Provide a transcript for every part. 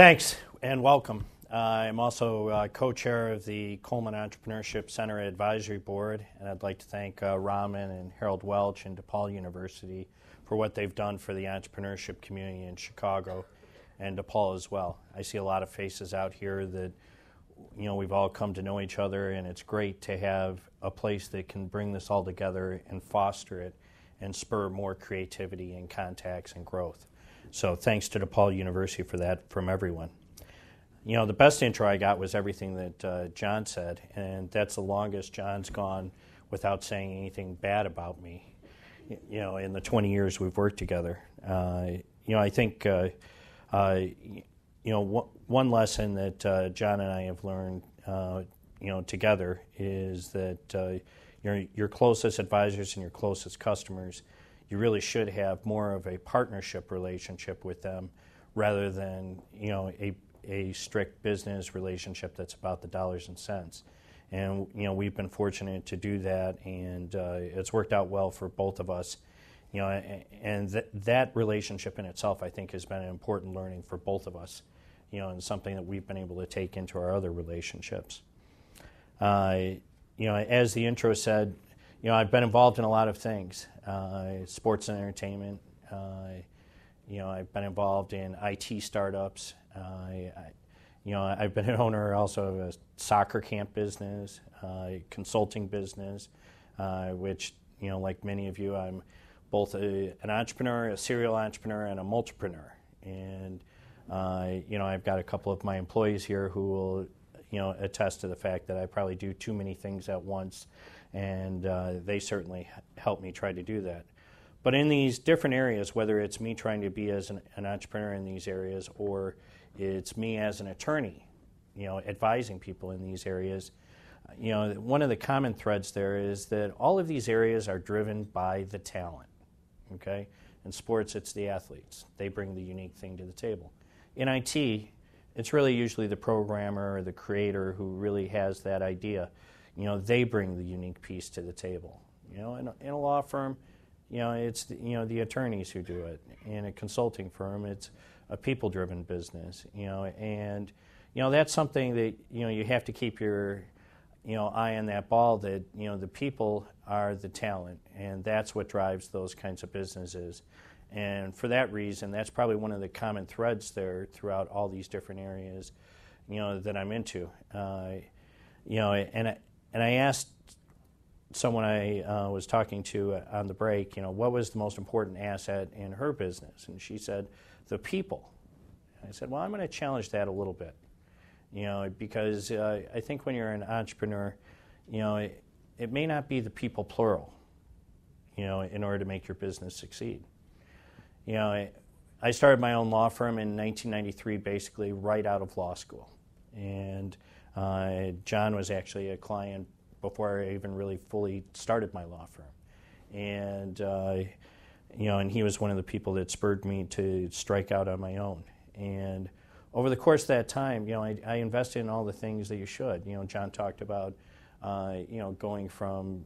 Thanks and welcome. I'm also co-chair of the Coleman Entrepreneurship Center Advisory Board, and I'd like to thank Rahman and Harold Welch and DePaul University for what they've done for the entrepreneurship community in Chicago and DePaul as well. I see a lot of faces out here that, you know, we've all come to know each other, and it's great to have a place that can bring this all together and foster it and spur more creativity and contacts and growth. So thanks to DePaul University for that from everyone. You know, the best intro I got was everything that John said, and that's the longest John's gone without saying anything bad about me, you know, in the 20 years we've worked together. You know, I think, you know, one lesson that John and I have learned, you know, together is that your closest advisors and your closest customers, you really should have more of a partnership relationship with them rather than, you know, a strict business relationship that's about the dollars and cents. And, you know, we've been fortunate to do that, and it's worked out well for both of us. You know, and that relationship in itself, I think, has been an important learning for both of us, you know, and something that we've been able to take into our other relationships. You know, as the intro said, you know, I've been involved in a lot of things, sports and entertainment. You know, I've been involved in IT startups. You know, I've been an owner also of a soccer camp business, consulting business, which, you know, like many of you, I'm both an entrepreneur, a serial entrepreneur, and a multipreneur. And, you know, I've got a couple of my employees here who will, you know, attest to the fact that I probably do too many things at once, and they certainly help me try to do that. But in these different areas, whether it's me trying to be as an entrepreneur in these areas, or it's me as an attorney, you know, advising people in these areas, you know, one of the common threads there is that all of these areas are driven by the talent, okay? In sports, it's the athletes. They bring the unique thing to the table. In IT, it's really usually the programmer or the creator who really has that idea. You know, they bring the unique piece to the table. You know, in a law firm, you know, it's the attorneys who do it. In a consulting firm, it's a people-driven business. You know, and you know that's something that you have to keep your eye on that ball. That the people are the talent, and that's what drives those kinds of businesses. And for that reason, that's probably one of the common threads there throughout all these different areas, that I'm into. And I asked someone I was talking to on the break, what was the most important asset in her business? And she said, the people. I said, well, I'm going to challenge that a little bit, because I think when you're an entrepreneur, it may not be the people plural, in order to make your business succeed. I started my own law firm in 1993, basically right out of law school. And John was actually a client before I even really fully started my law firm. And, and he was one of the people that spurred me to strike out on my own. And over the course of that time, I invested in all the things that you should. John talked about, going from,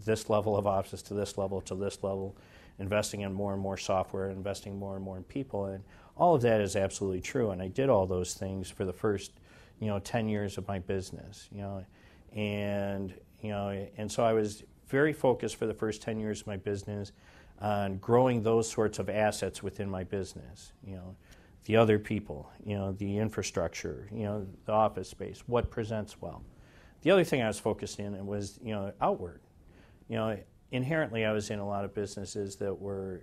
this level of office to this level, investing in more and more software, investing more and more in people. And all of that is absolutely true. And I did all those things for the first, 10 years of my business, And so I was very focused for the first 10 years of my business on growing those sorts of assets within my business, the other people, the infrastructure, the office space, what presents well. The other thing I was focused in was, outward. Inherently I was in a lot of businesses that were,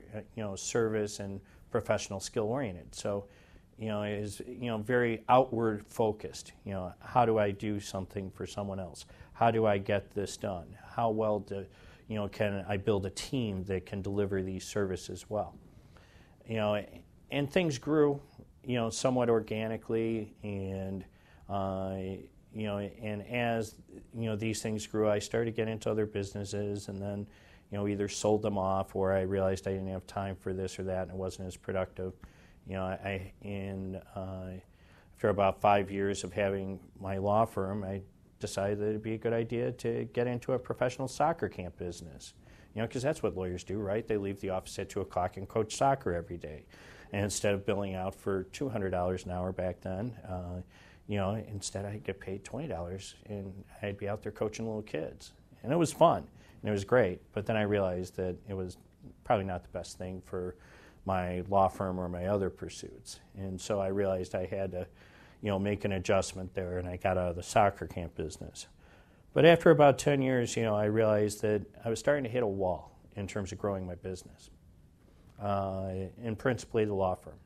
service and professional skill oriented. So, it is, very outward focused. How do I do something for someone else? How do I get this done? How well can I build a team that can deliver these services well? And things grew, somewhat organically, and and as these things grew, I started getting into other businesses, and then either sold them off, or I realized I didn't have time for this or that, and it wasn't as productive. After about 5 years of having my law firm, I decided that it'd be a good idea to get into a professional soccer camp business. Because that's what lawyers do, right? They leave the office at 2 o'clock and coach soccer every day. And instead of billing out for $200 an hour back then, instead I'd get paid $20 and I'd be out there coaching little kids. And it was fun and it was great, but then I realized that it was probably not the best thing for my law firm or my other pursuits. And so I realized I had to, make an adjustment there, and I got out of the soccer camp business. But after about 10 years, I realized that I was starting to hit a wall in terms of growing my business, and principally the law firm.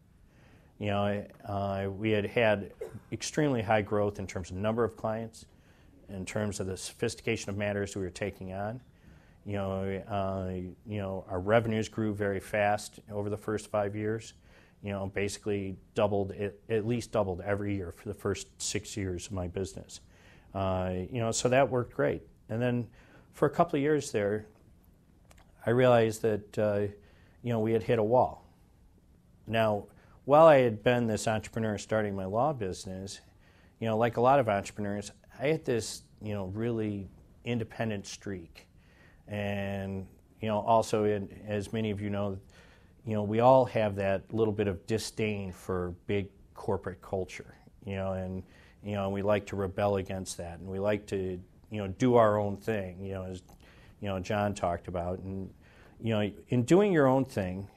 We had extremely high growth in terms of number of clients, in terms of the sophistication of matters we were taking on. Our revenues grew very fast over the first 5 years. Basically doubled, at least doubled every year for the first 6 years of my business. So that worked great. And then for a couple of years there, I realized that, we had hit a wall. Now, while I had been this entrepreneur starting my law business, like a lot of entrepreneurs, I had this, really independent streak. And, also, as many of you know, we all have that little bit of disdain for big corporate culture, and, we like to rebel against that. And we like to, do our own thing, as, John talked about. And, in doing your own thing,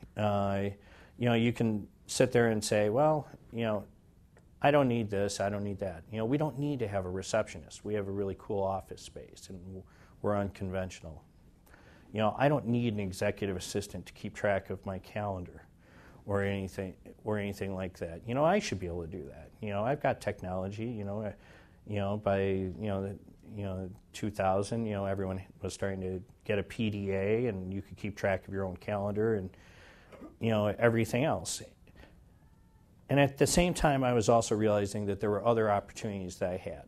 you can sit there and say, well, I don't need this, I don't need that. We don't need to have a receptionist. We have a really cool office space, and we're unconventional. I don't need an executive assistant to keep track of my calendar or anything like that. I should be able to do that. I've got technology. By 2000, everyone was starting to get a PDA, and you could keep track of your own calendar and everything else. And at the same time, I was also realizing that there were other opportunities that I had.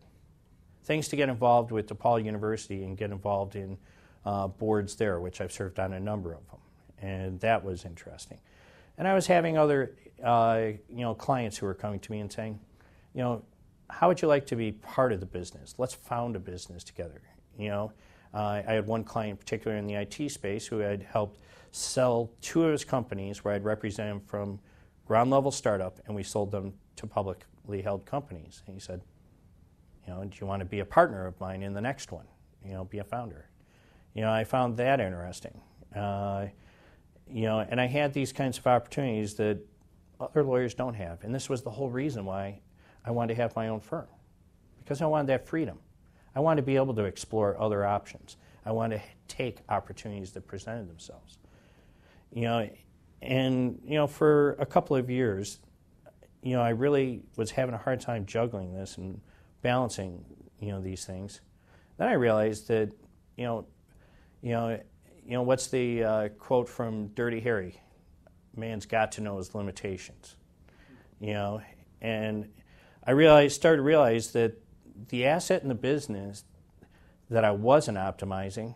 Things to get involved with DePaul University and get involved in boards there, which I've served on a number of them, and that was interesting. And I was having other, clients who were coming to me and saying, how would you like to be part of the business? Let's found a business together. I had one client in particular in the IT space who had helped sell 2 of his companies where I'd represent him from ground level startup, and we sold them to publicly held companies. And he said, do you want to be a partner of mine in the next one? Be a founder. I found that interesting. And I had these kinds of opportunities that other lawyers don't have. And this was the whole reason why I wanted to have my own firm, because I wanted that freedom. I wanted to be able to explore other options. I wanted to take opportunities that presented themselves. For a couple of years, I really was having a hard time juggling this and balancing, these things. Then I realized that, what's the quote from Dirty Harry? Man's got to know his limitations. And I started to realize that the asset in the business that I wasn't optimizing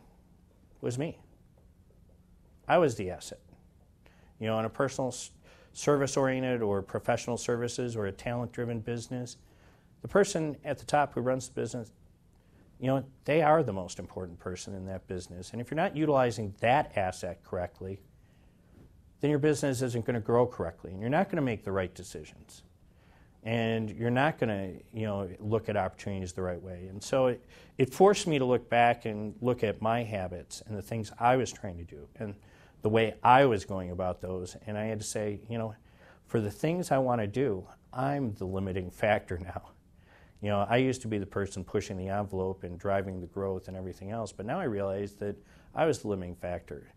was me. I was the asset. In a personal service-oriented or professional services or a talent-driven business, the person at the top who runs the business, they are the most important person in that business. And if you're not utilizing that asset correctly, then your business isn't going to grow correctly, and you're not going to make the right decisions. And you're not going to, look at opportunities the right way. And so it forced me to look back and look at my habits and the things I was trying to do and the way I was going about those. And I had to say, for the things I want to do, I'm the limiting factor now. I used to be the person pushing the envelope and driving the growth and everything else, but now I realize that I was the limiting factor.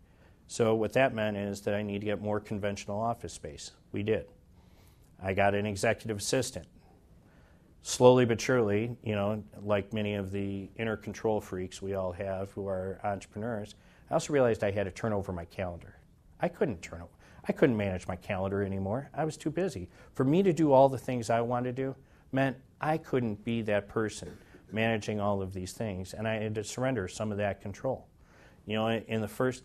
So what that meant is that I need to get more conventional office space. We did. I got an executive assistant. Slowly but surely, like many of the inner control freaks we all have who are entrepreneurs, I also realized I had to turn over my calendar. I couldn't manage my calendar anymore. I was too busy. For me to do all the things I wanted to do meant I couldn't be that person managing all of these things, and I had to surrender some of that control. In the first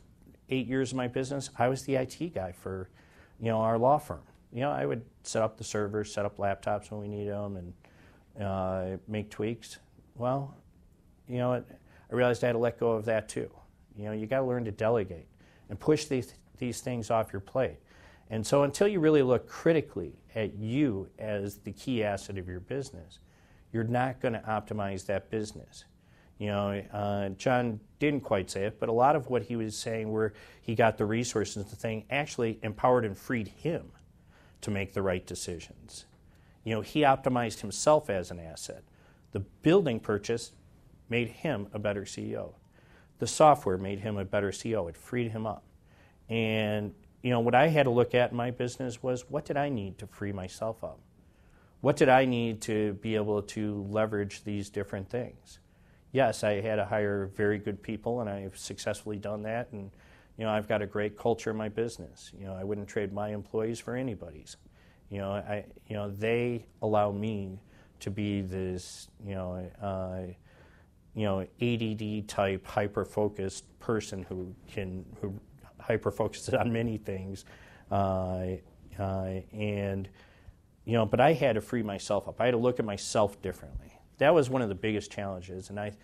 8 years of my business, I was the IT guy for, our law firm. I would set up the servers, set up laptops when we need them, and make tweaks. Well, I realized I had to let go of that too. You got to learn to delegate and push these things off your plate. And so until you really look critically at you as the key asset of your business, you're not going to optimize that business. John didn't quite say it, but a lot of what he was saying where he got the resources, the thing actually empowered and freed him to make the right decisions. He optimized himself as an asset. The building purchase made him a better CEO. The software made him a better CEO. It freed him up. And, what I had to look at in my business was, what did I need to free myself up? What did I need to be able to leverage these different things? Yes, I had to hire very good people, and I've successfully done that. And, I've got a great culture in my business. I wouldn't trade my employees for anybody's. They allow me to be this, ADD type hyper-focused person who hyper-focuses on many things, but I had to free myself up. I had to look at myself differently. That was one of the biggest challenges, and I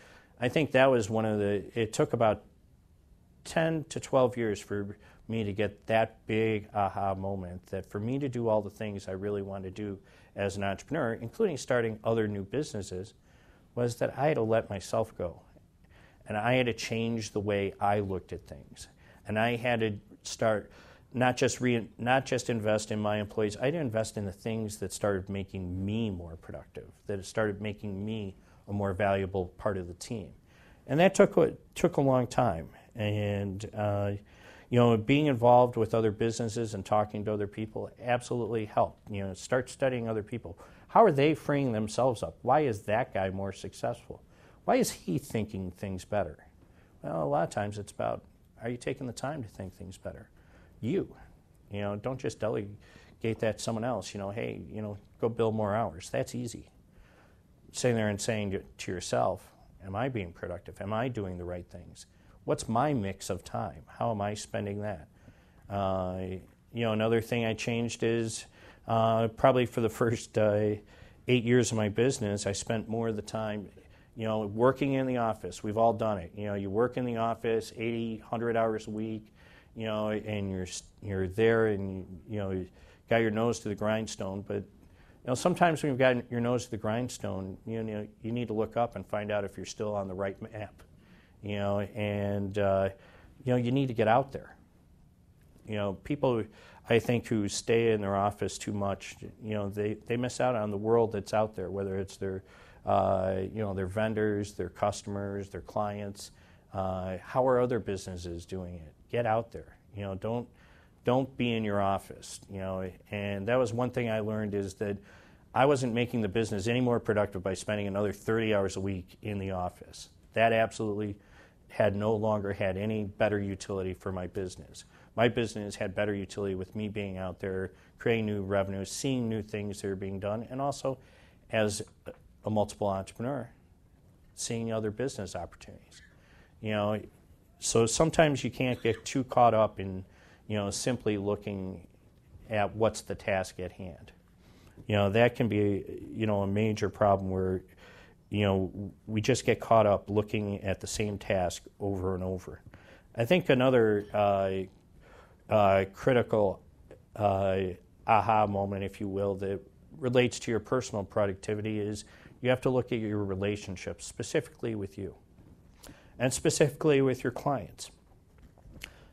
think that was it took about 10 to 12 years for me to get that big aha moment that for me to do all the things I really wanted to do as an entrepreneur, including starting other new businesses, was that I had to let myself go. And I had to change the way I looked at things. And I had to start not just invest in my employees, I had to invest in the things that started making me more productive, that started making me a more valuable part of the team. And that took a long time. And being involved with other businesses and talking to other people absolutely helped. Start studying other people. How are they freeing themselves up? Why is that guy more successful? Why is he thinking things better? Well, a lot of times it's about, are you taking the time to think things better? Don't just delegate that to someone else. Hey, go build more hours. That's easy. Sitting there and saying to yourself, am I being productive? Am I doing the right things? What's my mix of time? How am I spending that? Another thing I changed is probably for the first 8 years of my business, I spent more of the time, working in the office. We've all done it. You work in the office 80, 100 hours a week, and you're there and you got your nose to the grindstone. But sometimes when you've got your nose to the grindstone, you need to look up and find out if you're still on the right map. And you need to get out there. People, I think, who stay in their office too much, they miss out on the world that's out there, whether it's their vendors, their customers, their clients. How are other businesses doing it? Get out there. Don't be in your office. And that was one thing I learned, is that I wasn't making the business any more productive by spending another 30 hours a week in the office. That absolutely no longer had any better utility for my business. My business had better utility with me being out there, creating new revenues, seeing new things that are being done, and also as a multiple entrepreneur, seeing other business opportunities. So sometimes you can't get too caught up in, simply looking at what's the task at hand. That can be, a major problem where, we just get caught up looking at the same task over and over. I think another critical aha moment, if you will, that relates to your personal productivity is you have to look at your relationships, specifically with you, and specifically with your clients.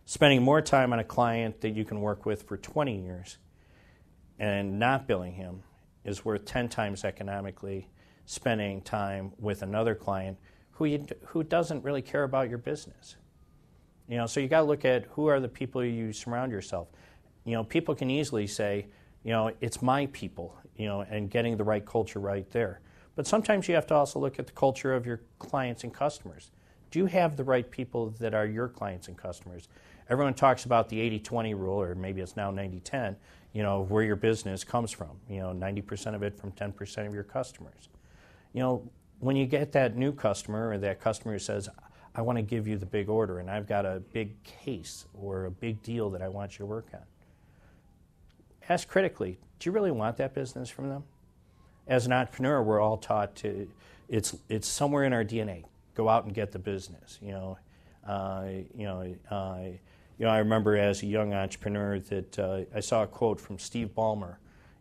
Spending more time on a client that you can work with for 20 years and not billing him is worth 10 times economically spending time with another client who doesn't really care about your business. So you got to look at who are the people you surround yourself. People can easily say, it's my people, and getting the right culture right there. But sometimes you have to also look at the culture of your clients and customers. Do you have the right people that are your clients and customers? Everyone talks about the 80-20 rule, or maybe it's now 90-10, where your business comes from. 90% of it from 10% of your customers. When you get that new customer, or that customer who says, I want to give you the big order, and I've got a big case or a big deal that I want you to work on. Ask critically, do you really want that business from them? As an entrepreneur, we're all taught to, it's somewhere in our DNA. Go out and get the business. I remember as a young entrepreneur that I saw a quote from Steve Ballmer,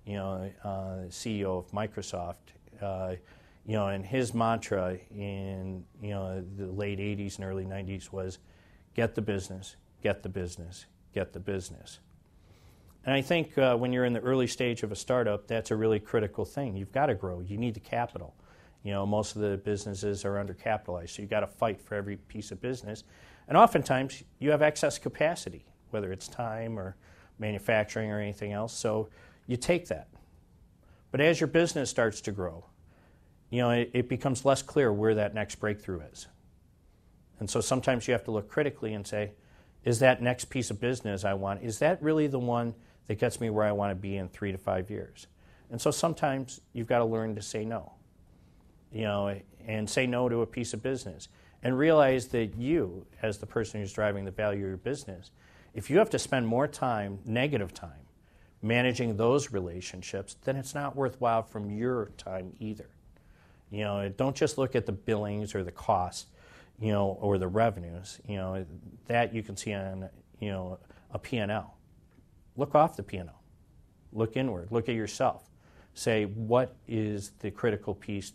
CEO of Microsoft, and his mantra in, the late 80s and early 90s was, get the business, get the business, get the business. And I think when you're in the early stage of a startup, that's a really critical thing. You've got to grow. You need the capital. Most of the businesses are undercapitalized, so you've got to fight for every piece of business. And oftentimes, you have excess capacity, whether it's time or manufacturing or anything else, so you take that. But as your business starts to grow, it becomes less clear where that next breakthrough is. And so sometimes you have to look critically and say, is that next piece of business I want, is that really the one that gets me where I want to be in 3 to 5 years? And so sometimes you've got to learn to say no, and say no to a piece of business. And realize that you, as the person who's driving the value of your business, if you have to spend more time, negative time, managing those relationships, then it's not worthwhile from your time either. Don't just look at the billings or the costs, or the revenues. That you can see on, a P&L. Look off the P&L. Look inward. Look at yourself. Say, what is the critical piece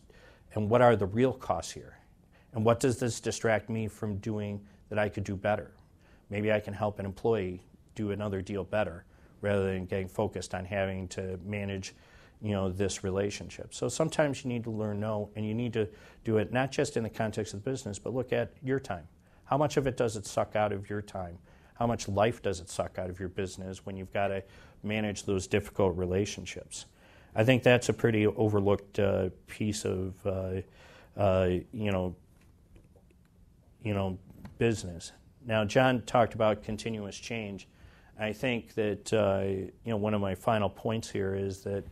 and what are the real costs here? And what does this distract me from doing that I could do better? Maybe I can help an employee do another deal better rather than getting focused on having to manage, this relationship. So sometimes you need to learn no, and you need to do it not just in the context of the business, but look at your time. How much of it does it suck out of your time? How much life does it suck out of your business when you've got to manage those difficult relationships? I think that's a pretty overlooked piece of, business. Now, John talked about continuous change. I think that one of my final points here is that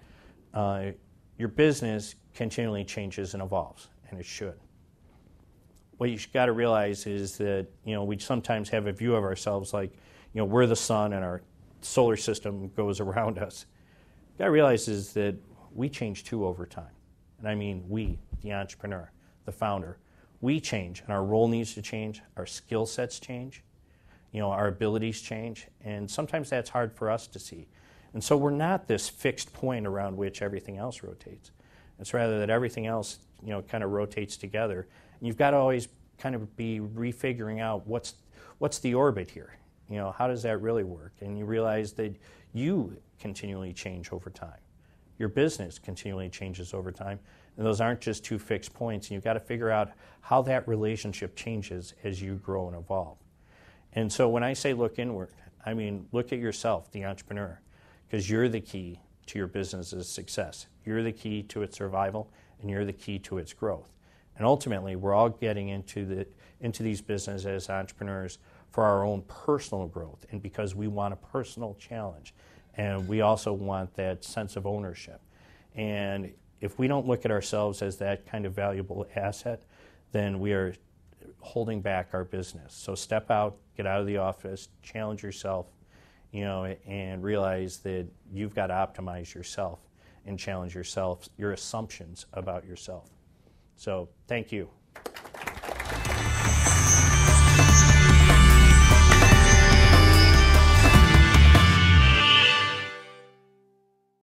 your business continually changes and evolves, and it should. What you've got to realize is that we sometimes have a view of ourselves like we're the sun and our solar system goes around us. You've got to realize is that we change too over time, and I mean we, the entrepreneur, the founder. We change, and our role needs to change. Our skill sets change. Our abilities change, and sometimes that's hard for us to see. And so we're not this fixed point around which everything else rotates. It's rather that everything else, kind of rotates together. And you've got to always kind of be refiguring out what's the orbit here. How does that really work? And you realize that you continually change over time. Your business continually changes over time. And those aren't just two fixed points. And you've got to figure out how that relationship changes as you grow and evolve. And so when I say look inward, I mean look at yourself, the entrepreneur, because you're the key to your business's success. You're the key to its survival, and you're the key to its growth. And ultimately, we're all getting into these businesses as entrepreneurs for our own personal growth and because we want a personal challenge. And we also want that sense of ownership. And if we don't look at ourselves as that kind of valuable asset, then we are holding back our business. So step out, get out of the office, challenge yourself, and realize that you've got to optimize yourself and challenge yourself, your assumptions about yourself. So thank you.